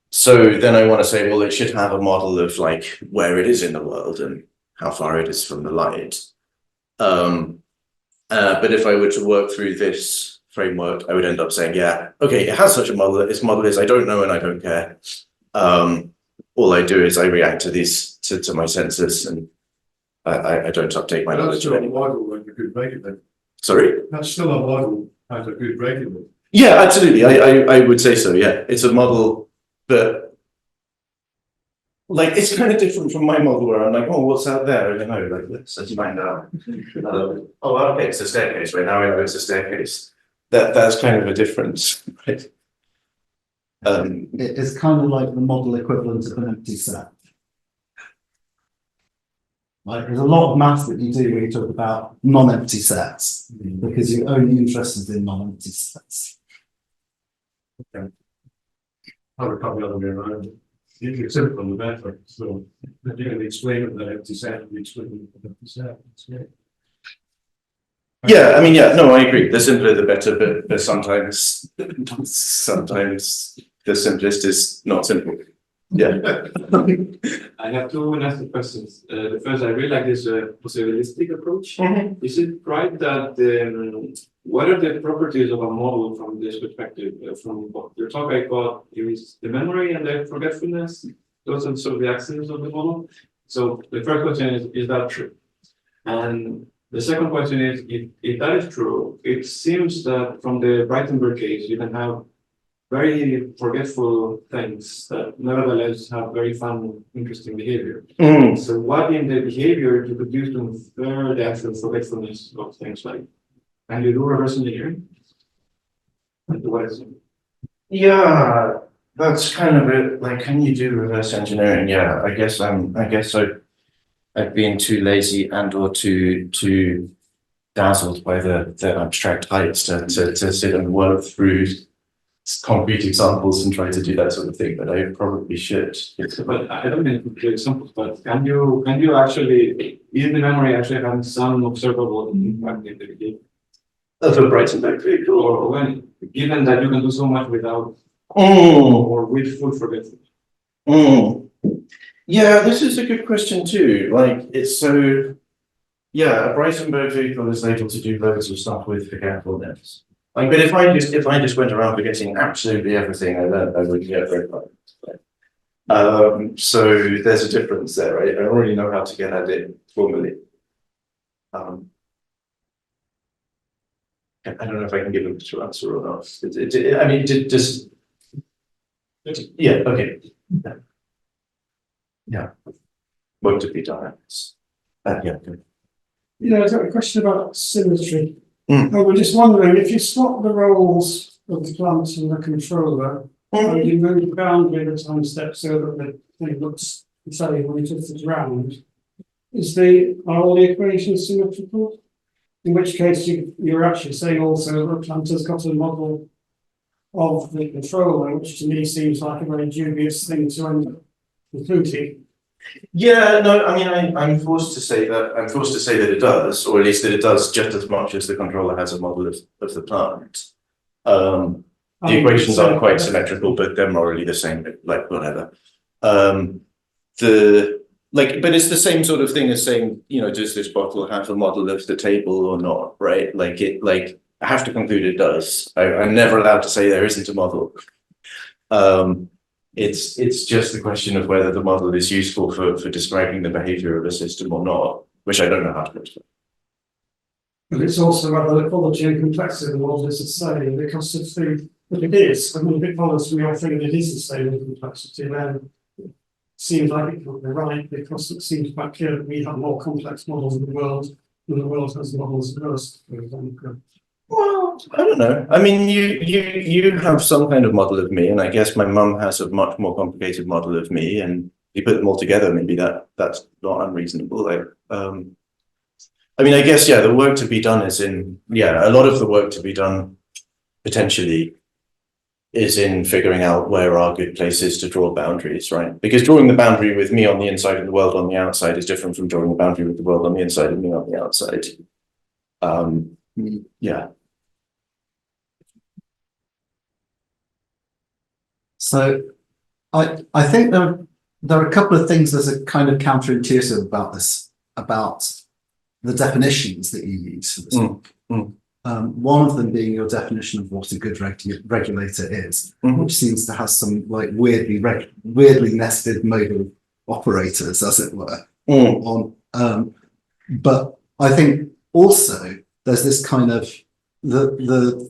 So then I want to say, well, it should have a model of like where it is in the world and how far it is from the light. But if I were to work through this framework, I would end up saying, yeah, okay, it has such a model. Its model is I don't know and I don't care. All I do is I react to these to my senses, and I don't update my knowledge of anyone. Model and a good regulator. Sorry? That's still a model as a good regulator. Yeah, absolutely. I would say so. Yeah, it's a model, but like it's kind of different from my model where I'm like, oh, what's out there? I don't know. Like, let's find out. Oh, okay, it's a staircase. Right now, I know it's a staircase. That's kind of a difference, right? It is kind of like the model equivalent of an empty set. Like there's a lot of maths that you do when you talk about non-empty sets, because you're only interested in non-empty sets. Okay. I would probably other way around. Usually simple the better. So if you can explain it with an empty set, you explain it with an empty set. That's great. Yeah, I mean, yeah, no, I agree. The simpler the better, but sometimes the simplest is not simple. Yeah. I have two nested questions. The first, I really like this possibilistic approach. Is it right that what are the properties of a model from this perspective? From your talk, I got is the memory and the forgetfulness. Those are sort of the axioms of the model. So the first question is that true? And the second question is, if that is true, it seems that from the Braitenberg case, you can have very forgetful things that nevertheless have very fun, interesting behavior. So what in the behavior you could use to infer the actual forgetfulness of things like, can you do reverse engineering? And what is it? Yeah, that's kind of it. Like, can you do reverse engineering? Yeah, I guess I've been too lazy and or too dazzled by the abstract heights to sit and work through concrete examples and try to do that sort of thing, but I probably should. But I don't mean to give examples, but can you actually, is the memory actually having some observable impact in the behavior? Of a Braitenberg vehicle? Or when, given that you can do so much without or with full forgetfulness? Yeah, this is a good question too. Like, it's so, yeah, a Braitenberg vehicle is able to do loads of stuff with forgetfulness. Like, but if I just went around forgetting absolutely everything I learned, I would get very far. So there's a difference there, right? I already know how to get at it formally. I don't know if I can give a better answer or not. I mean, just yeah, okay. Yeah, work to be done. Yeah, good. Yeah, I've got a question about symmetry. We're just wondering, if you swap the roles of the plant and the controller, and you move the boundary of the time step so that the thing looks the same when it twists around, are all the equations symmetrical? In which case you're actually saying also that the plant has got a model of the controller, which to me seems like a very dubious thing to end up concluding. Yeah, no, I mean, I'm forced to say that it does, or at least that it does just as much as the controller has a model of the plant. The equations aren't quite symmetrical, but they're morally the same, like whatever. But it's the same sort of thing as saying, does this bottle have a model of the table or not, right? I have to conclude it does. I'm never allowed to say there isn't a model. It's just the question of whether the model is useful for describing the behavior of a system or not, which I don't know how to explain. But it's also whether the quality and complexity of the model is the same, because if it is, I mean, if it follows from your thing that it is the same in complexity, then it seems like it can't be right, because it seems quite clear that we have more complex models in the world than the world has models of us, for example. Well, I don't know. I mean, you have some kind of model of me, and I guess my mum has a much more complicated model of me, and you put them all together, maybe that's not unreasonable. I mean, I guess, yeah, the work to be done a lot of the work to be done potentially is in figuring out where are good places to draw boundaries, right? Because drawing the boundary with me on the inside and the world on the outside is different from drawing the boundary with the world on the inside and me on the outside. Yeah. So I think there are a couple of things that are kind of counterintuitive about this, about the definitions that you use for this book. One of them being your definition of what a good regulator is, which seems to have some like weirdly nested modal operators, as it were. But I think also there's this kind of the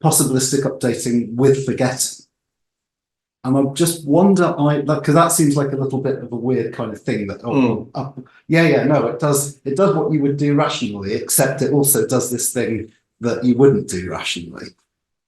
possibilistic updating with forgetting. And I just wonder, because that seems like a little bit of a weird kind of thing that, it does what you would do rationally, except it also does this thing that you wouldn't do rationally.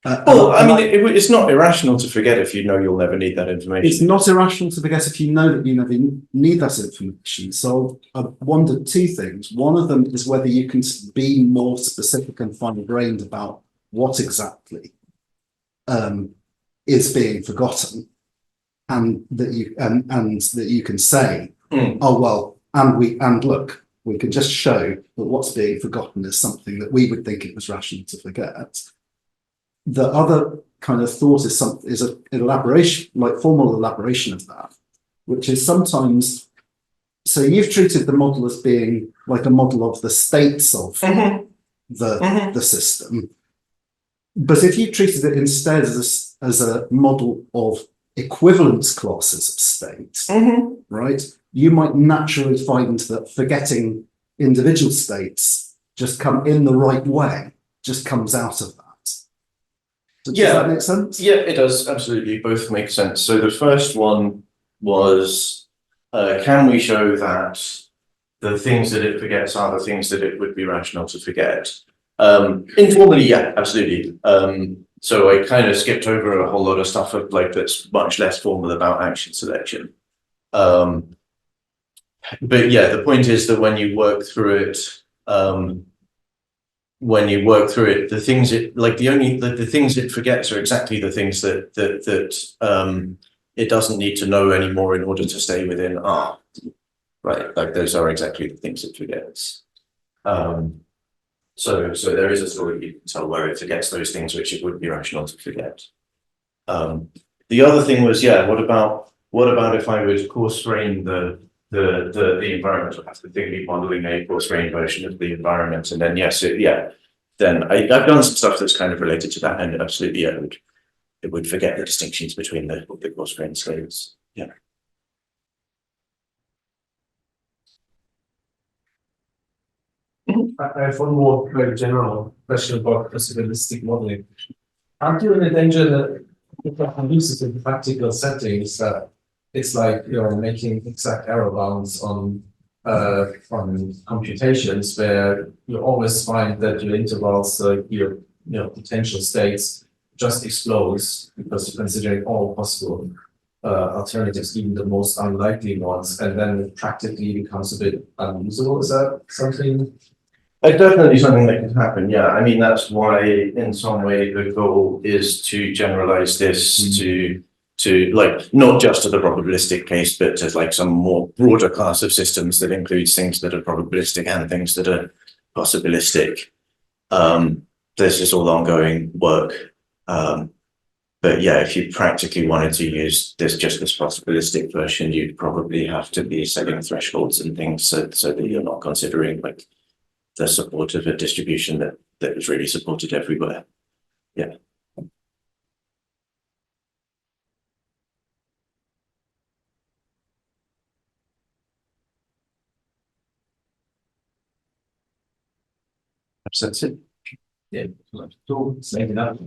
It's not irrational to forget if you know you'll never need that information. It's not irrational to forget if you know that you never need that information. So I've wondered two things. One of them is whether you can be more specific and fine-grained about what exactly is being forgotten, and that you can say, look, we can just show that what's being forgotten is something that we would think it was rational to forget. The other kind of thought is an elaboration, like formal elaboration of that, which is sometimes, so you've treated the model as being like a model of the states of the system. But if you treated it instead as a model of equivalence classes of states, right, you might naturally find that forgetting individual states just come in the right way, just comes out of that. Does that make sense? Yeah, it does, absolutely, both make sense. So the first one was, can we show that the things that it forgets are the things that it would be rational to forget? Informally, yeah, absolutely. So I kind of skipped over a whole lot of stuff of like that's much less formal about action selection. But yeah, the point is that when you work through it, the things it like the things it forgets are exactly the things that it doesn't need to know anymore in order to stay within R. Right, like those are exactly the things it forgets. So there is a story you can tell where it forgets those things which it would be rational to forget. The other thing was, yeah, what about if I would coarse grain the environment? I have to think modeling a coarse grain version of the environment, and then yes, then I've done some stuff that's kind of related to that, and absolutely, yeah, it would forget the distinctions between the coarse grain scales. Yeah. I have one more very general question about possibilistic modeling. Aren't you in a danger that if I use it in practical settings, that it's like you're making exact error bounds on computations where you always find that your intervals, your potential states just explodes because you're considering all possible alternatives, even the most unlikely ones, and then it practically becomes a bit unusable. Is that something? It's definitely something that can happen, yeah. I mean, that's why in some way the goal is to generalize this to like not just to the probabilistic case, but to like some more broader class of systems that includes things that are probabilistic and things that are possibilistic. This is all ongoing work. But yeah, if you practically wanted to use this possibilistic version, you'd probably have to be setting thresholds and things so that you're not considering like the support of a distribution that is really supported everywhere. Yeah. That's it. Yeah, so maybe not.